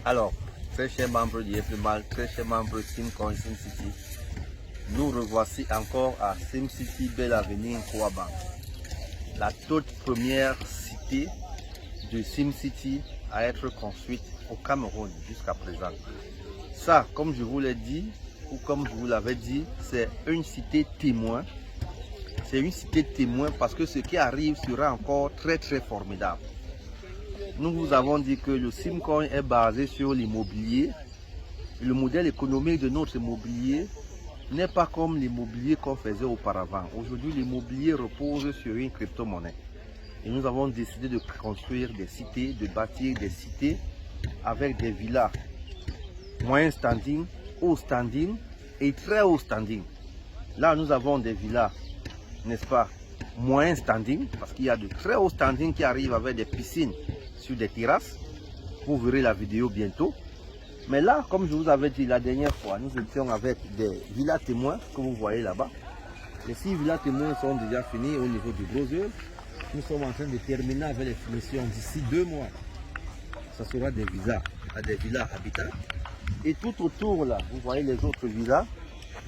Alors, très chers membres du FMAL, très chers membres de Simcoin SimCity, nous revoici encore à SimCity Belle Avenue Kouaban, la toute première cité de SimCity à être construite au Cameroun jusqu'à présent. Ça, comme je vous l'ai dit, ou comme je vous l'avais dit, c'est une cité témoin. C'est une cité témoin parce que ce qui arrive sera encore très formidable. Nous vous avons dit que le Simcoin est basé sur l'immobilier. Le modèle économique de notre immobilier n'est pas comme l'immobilier qu'on faisait auparavant. Aujourd'hui, l'immobilier repose sur une crypto-monnaie. Et nous avons décidé de construire des cités, de bâtir des cités avec des villas moyen standing, haut standing et très haut standing. Là, nous avons des villas, n'est-ce pas, moyen standing, parce qu'il y a de très haut standing qui arrivent avec des piscines sur des terrasses. Vous verrez la vidéo bientôt. Mais là, comme je vous avais dit la dernière fois, nous étions avec des villas témoins que vous voyez là-bas. Les 6 villas témoins sont déjà finis au niveau du gros œuvre. Nous sommes en train de terminer avec les finitions d'ici 2 mois. Ça sera des villas habitat. Et tout autour là, vous voyez les autres villas.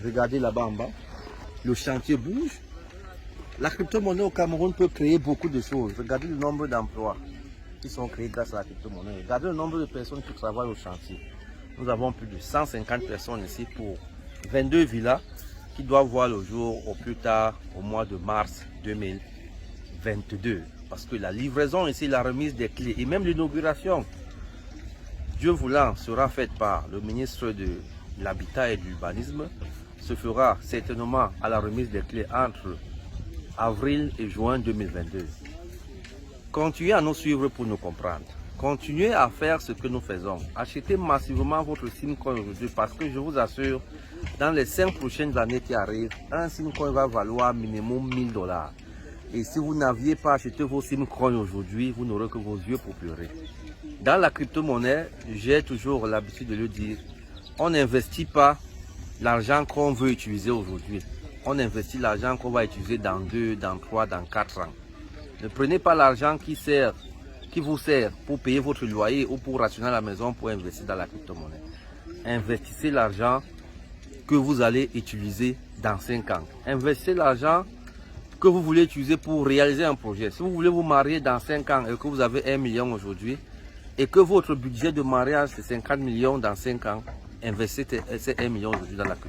Regardez là-bas en bas. Le chantier bouge. La crypto-monnaie au Cameroun peut créer beaucoup de choses. Regardez le nombre d'emplois qui sont créés grâce à la crypto-monnaie. Regardez le nombre de personnes qui travaillent au chantier. Nous avons plus de 150 personnes ici pour 22 villas qui doivent voir le jour au plus tard au mois de mars 2022. Parce que la livraison ici, la remise des clés et même l'inauguration, Dieu voulant, sera faite par le ministre de l'Habitat et de l'Urbanisme. Se fera certainement à la remise des clés entre avril et juin 2022. Continuez à nous suivre pour nous comprendre. Continuez à faire ce que nous faisons. Achetez massivement votre Simcoin aujourd'hui parce que je vous assure, dans les 5 prochaines années qui arrivent, un Simcoin va valoir minimum 1000 $. Et si vous n'aviez pas acheté vos Simcoins aujourd'hui, vous n'aurez que vos yeux pour pleurer. Dans la crypto-monnaie, j'ai toujours l'habitude de le dire, on n'investit pas l'argent qu'on veut utiliser aujourd'hui. On investit l'argent qu'on va utiliser dans 2, dans 3, dans 4 ans. Ne prenez pas l'argent qui vous sert pour payer votre loyer ou pour rationner la maison pour investir dans la crypto-monnaie. Investissez l'argent que vous allez utiliser dans 5 ans. Investissez l'argent que vous voulez utiliser pour réaliser un projet. Si vous voulez vous marier dans 5 ans et que vous avez 1 million aujourd'hui et que votre budget de mariage c'est 50 millions dans 5 ans, investissez ces 1 million aujourd'hui dans la crypto-monnaie.